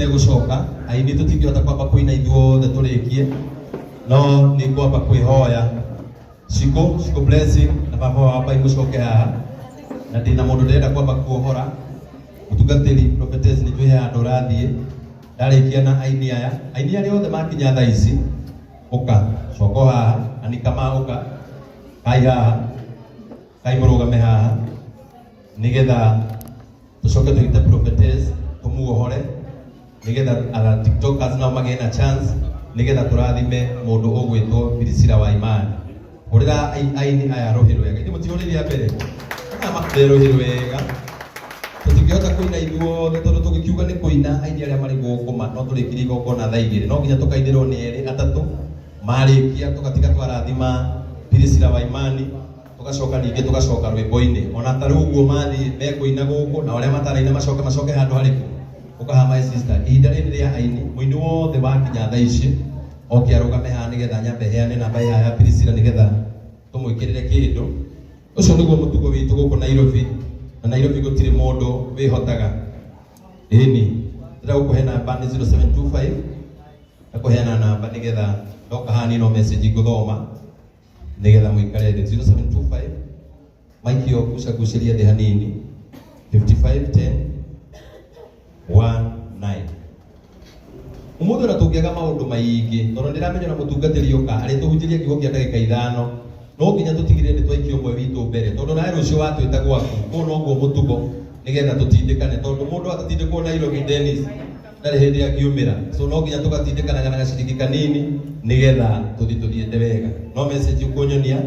megũcoka aini tũtingĩhota kwamba kũina ithuothe tũrĩkie no nĩ kwamba kwĩhoya Shiko blessing na baba wa Bai mũcoke haha na ndĩna mũndũ ndĩrenda kwamba kuohora mũtungatĩri prophetess nĩ twĩhe andũ rathiĩ ndarĩkia na aini aya othe makinya thaa ici ũka coko haha ani kama ũka kai haha kai mũrũgame haha nĩgetha tũcoke tũgĩte prophetess tũmuohore nĩgetha ala tiktokers nao magĩe na chance nĩgetha tũrathime mũndũ ũgwĩtwo Priscilla wa Imani ũrĩra aini aya rũhĩ rwega ithĩ mũtiũrĩria mbere kana makerũhĩ rwega tũtingĩhota kũina ithuothe tondũ tũgĩkiuga nĩ kũina aini arĩa marĩ gũkũ no tũrĩkirie igongona thaa igĩrĩ no nginya tũkainĩrwo nĩ erĩ atatũ marĩkia tũgatiga twarathima Priscilla wa Imani tũgacoka ningĩ tũgacoka rwĩmbo-inĩ ona ta rĩu ũguo mathiĩ mekũina gũkũ na arĩa mataraina macoke handũ harĩkũ ũkaha my sister ihinda rĩrĩ rĩa aini mũini wothe wakinya thaa ici oke arũgame haha nĩgetha nyambe heane namba ya Priscilla nĩgetha tũmwĩkĩrĩre kĩndũ ũcio nĩguo mũtugo witũ gũkũ Nairobi na Nairobi gũtirĩ mũndũ wĩhotaga ĩni ndĩra gũkũhe namba nĩ 0725 na kũheana namba nĩgetha ndoka haha no message ngũthoma nĩgetha mũikare thĩ 0725 maiki yo gucagucĩria thĩ hanini 5510 19 umuthi na tũngĩaga maũndũ maingĩ tondũ ndĩramenya na mũtungatĩri ũka arĩ tũhunjĩria kiugo kĩa ndagĩka 5 no nginya tũtigire nĩ twaikio ũmwe witũ mbere tondũ nawe rũciũ watwĩta gwaku kũu noguo mũtugo nĩgetha tũtindĩkane tondũ mũndũ atatindĩkwo Nairobi Dennis ndarĩ hĩndĩ angĩumĩra so no nginya tũgatindĩkanaga na gaciringi kanini nĩgetha tũthiĩte wega no message ũkũnyonia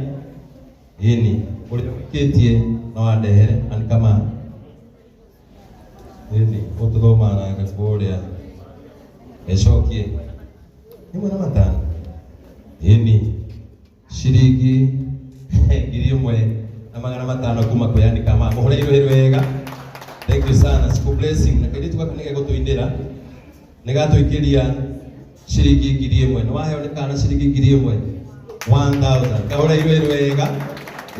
ĩni ũrĩa wĩkĩtie no andehere ani kama ĩni ũtũthoma na ngakũrĩa ecokie nimwe na matano ĩni ciringi 1,500 kuma kwa yani kama muhore iwe wega. Thank you sana, siku blessing na kaidi tukakanega gutuindira nigatuikiria ciringi 1,000 no wahe onekana ciringi 1,000 1000 kahore iwe wega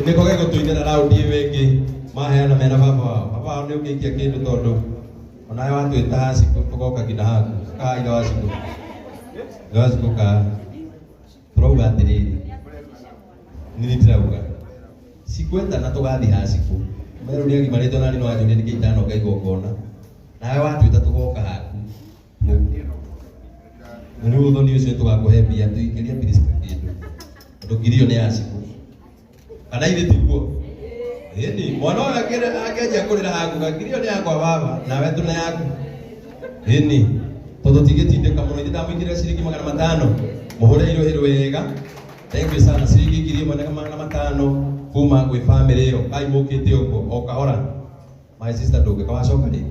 niko gego tuindira round iwe ingi maheana mena baba ni ukikia kindu tondu onawe watwita hasi tugoka kina haku kai wasiku ka turauga atiriri nini turauga sikwenda na tugathi hasiku mero ni agimarito nani no ajuri ni kitano kaigongona nawe watwita tugoka haku ni uthoni ucio tugakuhembia tuikiria Priscilla kindu ndugirio ni hasiku kana ile tiguo eni mwana wa kile akeja kurira haku gakirio ni yakwa baba nawe tuna yaku eni todo tigetinde kama ndio ndamwikira ciringi 500 muhore iro hero wega. Thank you sana ciringi 1,500 kuma gwi family yo kai mukite uko okahora my sister ndoge kawacoka ri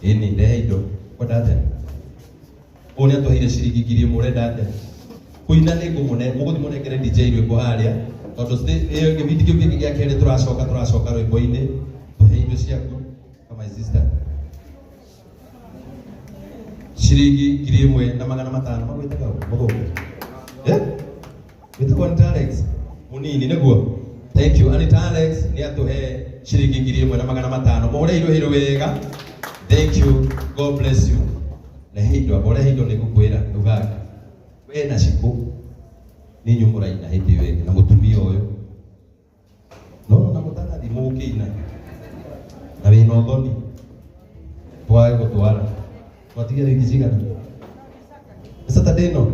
eni ndehindo kodate oni atohire ciringi 1,000 ndate kuina ni ngumune muguthi munekere DJ rwimbo haria tondu iyo gibindi kiu kingi gia kere turacoka rwimbo-ini tuhe indo ciaku kama my sister ciringi 1,500 magwitaga muthungu witagwo Anita Alex munini niguo. Thank you Anita Alex ni atuhe ciringi 1,500 muhore iro hiro wega. Thank you, God bless you. Na hindo ni gukwira ndugaga we na ciku ni nyumuraina hindi we na mutumia uyu no na mutana di mukina na we no thoni twae gutwara twatigire gicigana Saturday no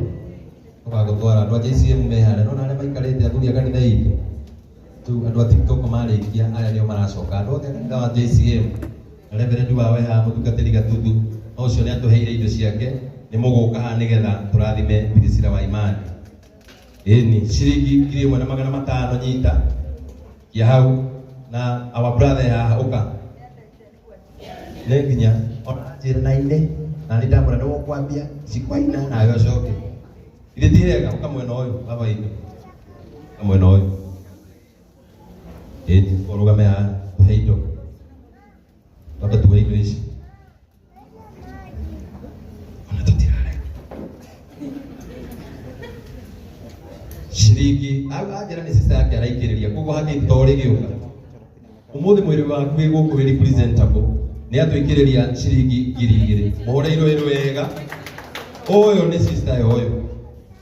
twagutwara twa JCM mehare no nare maikarite athuri akanitha itu tu andu a TikTok marikia aya nio maracoka andu othe kanitha wa JCM Reverend wawe ha mutungatiri Gatutu ucio ni atuheire indo ciake ni muguka ha nigetha turathime Priscilla wa Imani eni ciringi 1,500 nyita ya hau na our brother ya uka lenginya ona jira na ine na ni ndamura no kwambia cikwaina na yo coke ile direga uka mwena uyu baba ino mwena uyu eni orugame ha heido baba tuwe indo ici ciringi ajira ni sister yake araikiriria kugo haki tori giuka umuthi mwiri waku wi guku wi representable ni atwikiriria ciringi 2,000 muhoreirwo iri wega. Uyu ni sister yoyo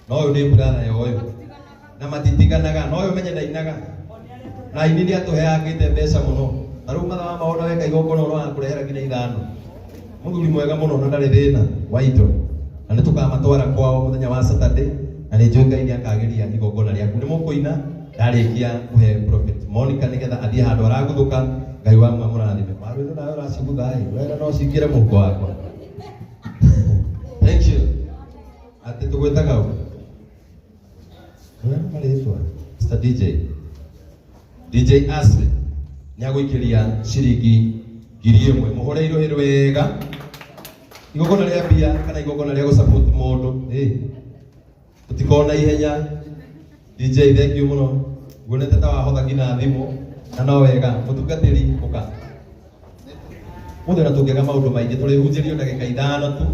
na uyu ni brother yoyo na matitiganaga na uyu menye ndainaga na ini ni atuheagite mbeca muno aru mathaa maona weka igongona ro akurehera nginya 5 muthuri mwega muno na ndari thina waito na ni tukamatwara kwao muthenya wa Saturday na ni njui Ngai ni akagiria igongona riaku ni mukuina ndarikia kuhe prophet Monica nigetha athie handu araguthuka Ngai wa murathime maru ino nayo raciguthai wega no cingire muko wakwa. Thank you. Ate tugwetaga u maritwa Mr. DJ Ashley nyaguikiria ciringi 1,000 muhoreirwo iri wega igongona ria bia kana igongona ria gusupport mundu utikona ihenya. DJ thank you muno gwonete ta wahotha ngina thimu na no wega mutungatiri uka muthera tungega maundu maingi turi hunjirio ndagika 5 tu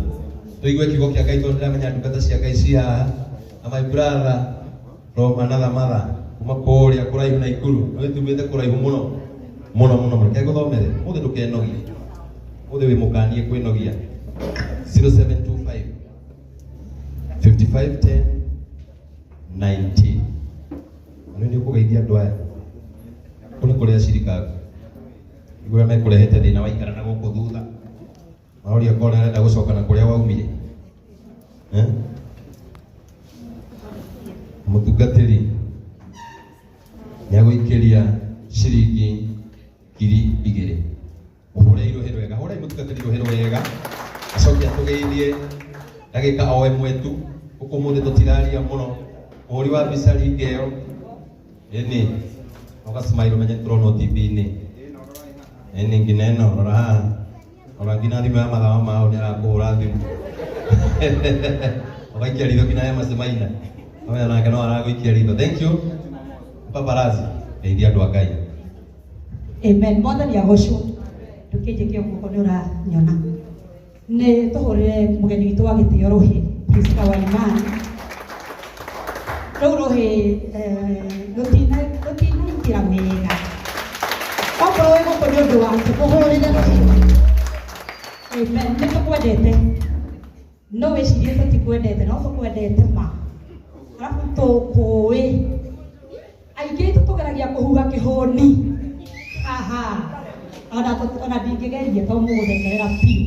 tuigue kiugo kia Ngai tondu ndamenya ndungata cia Ngai cia na my brother from another mother kuma kuria kuraihu na ikuru no tumite kuraihu muno reke guthomere muthi ndukenogie muthi wi mukanie kwinogia 0725 5510 19 ni kugeithia andu aya kuna kuria cirika igura me kurehete thina wa ikara na guku thutha maoria kona arenda gucoka na kuria waumire mutungatiri nyaguikiria ciringi 2,000 uhoreirwo hero wega horai mutungatiri hero wega acokia tugeithie ndagika o imwe tu guku muthi tutiraria muno muhuri wa bicari ngeo eni oka smile menye trono TV ni eni ngineno ora ngina thimo ya mathawa mao ni arakuhura thimu ogaikia ritho ngina ya masemaina amenya nake no araguikia ritho. Thank you paparazi ndeithia andu a Ngai. Amen. Mwathani agocwo tukinjikia guko ni ura nyona ni tuhurire mugeni witu wa gitio Ruhi Prisca wa Imani Ruhi rutina ikira wega okorwo wi guko ni undu wake tuhurire Ruhi. Amen. Ni tukwendete no wicirie tutikwendete no tukwendete ma alafu tukui aingi tutugeragia kuhuga kihoni ona ndingigeria to muguthengerera piu.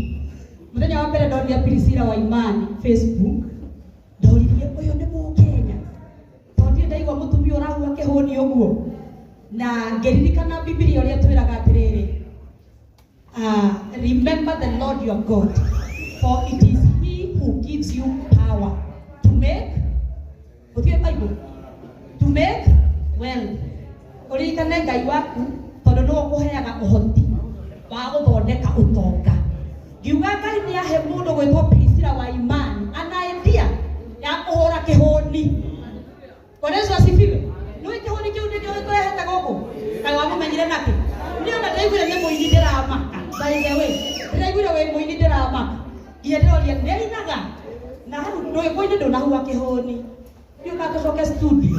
Muthenya wa mbere ndorire Priscilla wa Imani Facebook ndoririe uyu ni Mukenya tondu ndaigua mutumia urahuga kihoni uguo na ngiririkana Biblia uria twiraga atiriri remember the Lord your God for it is he who gives you power to make to make wealth. Uririkane Ngai waku tondu no kuheaga uhoti wa guthondeka utonga. Ngiuga Ngai ni ahe mundu gwitwo Priscilla wa Imani ana idea ya kuhura kihoni. Bwana Yesu asifiwe. No kihoni kiu ndio twehete guku Ngai wa mumenyire nake ni ona ndaiguire ni muini ndiramaka by the way ndaiguire we muini ndiramaka ngienderoria nderinaga na hau ndio koine ndo nahuwa kihoni ndio katoke studio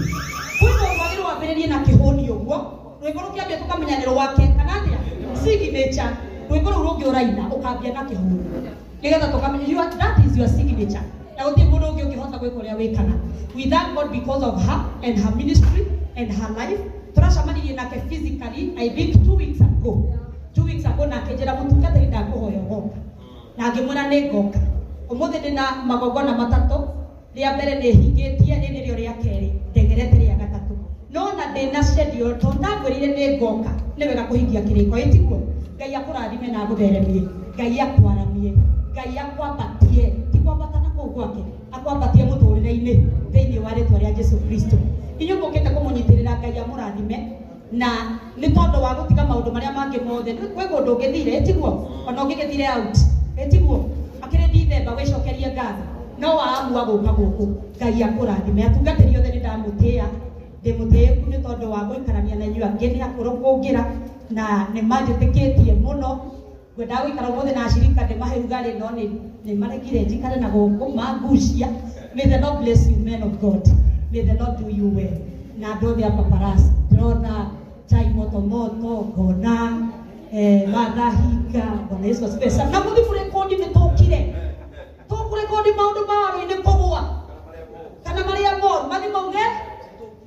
kwino mwagiro wambiririe na kihoni uguo rwimbo rukiambia tukamenyaniro wake kana atia signature rwimbo ru rungi uraina ukambia na kihoni nigetha tukamenya that is your signature na uti mundu ungi ukihota gwika uria wikana. We thank God because of her and her ministry and her life. Turacamanirie nake physically I think 2 weeks ago na kejera mutungatiri ndakuhoya goka na ngimwira ni ngoka umuthi ndina magongona matatu ria mbere ni hingitie ni rio ria keri ndegerete ria gatatu no na ndina schedule to ndagwirire ni ngoka ni wega kuhingia kiriko itiko Ngai akurathime na gutheremie Ngai akwaramie Ngai akwambatie tikwambatana kuu gwake akwambatie muturire-ini thiini wa ritwa ria Jesu Kristo. Inyu mukite kumunyitirira Ngai amurathime na ni tondu wa gutiga maundu maria mangi mothe kwe gundu ngithire etiguo ona ngigithire out etiguo akire Dithemba wicokerie ngatho no waamua guka guku Ngai akurathime atungatiri othe ni ndamutia ndimutiiku ni tondu wa guikarania na inyu angi ni akuru kungira na ni manjitikitie muno gwenda guikara umuthi na ashirika ndimahe rugari no ni maregire njikare na guku magucia. May the Lord bless you men of God. May the Lord do you well. Na ndothe paparazzi ndona chai moto moto kona madahika Bwana Yesu asifiwe sana. Na muthi kurekodi ni tokire kurekodi maundu maro ine kogwa kana maria mor mani mauge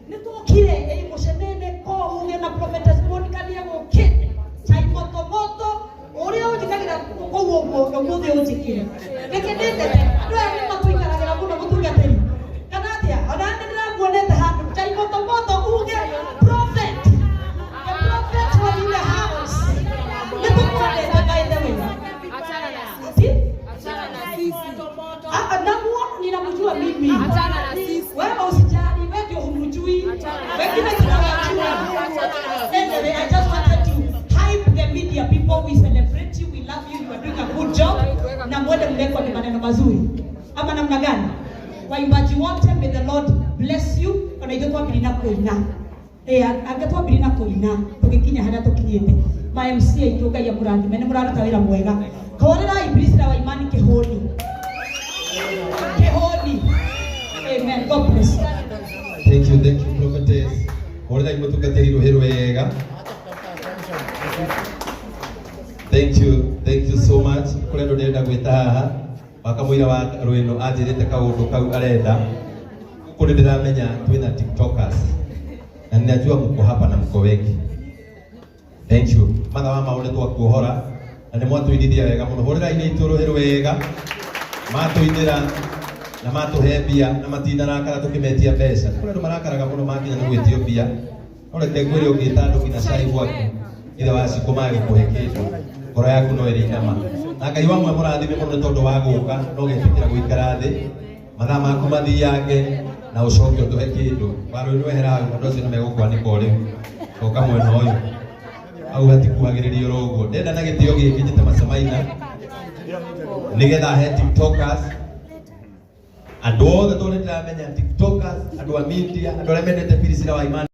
ni tokire ei mucenene ko uge na prophetess Monica ni agoke chai moto moto ore ujikagira kogwo no muthi ujikire gekendete andu aya ni matuikaragira muno mutungateri kana atia ona ndira kuonete handu chai moto moto uge prophet the prophet was in the house ni tukuonete by the way ninamjua mimi. Wewe usijali, wewe ndio humjui. Wengine tunawajua. Anyway, I just wanted to hype the media people. We celebrate you, we love you, you are doing a good job. Na mwende mleko ni maneno mazuri. Ama namna gani? Waimbaji wote, may the Lord bless you. Ona igotwa bilina koina. Agatwa bilina koina. Tukikinya hana tukinyete. Ma MC ituga ya murandi, mene murandi tawira mwega. Kaorera ibilisi na waimani kehoni. Amen. God bless you. Thank you, prophetess. Orada imutungateri rohero wega. Thank you so much. Kule ndo ndenda gwita haha. Bakamwira wa Rweno ajirite kaundu kau arenda. Kule ndiramenya twina TikTokers. Na ninajua mko hapa na mko wengi. Thank you. Matha wa maundu twakuhora. Na ni mwatuithithia wega muno. Orada ine ituro wega. Matuithira na matuhe mbia na matinda rakara tukimetia mbeca kule ndo marakaraga muno makinya na gwitio mbia oreke ngwire ungita andu kina cai gwaku ithe wacikuma gikuhe kindu ngoro yaku no iri nyama na Ngai wamwe murathime muno tondu wa guka no getikira guikara thi mathaa maku mathiange na ucoke utuhe kindu waro ni wehera andu acio nimegukwanika uri oka mwena uyu au hatikuhagiririo roguo ndenda na gitio giki njite macamaina nigetha he TikTokers andu othe tondå ndä ramenya TikTokers andu a media andu arĩa mendete Priscilla Waimani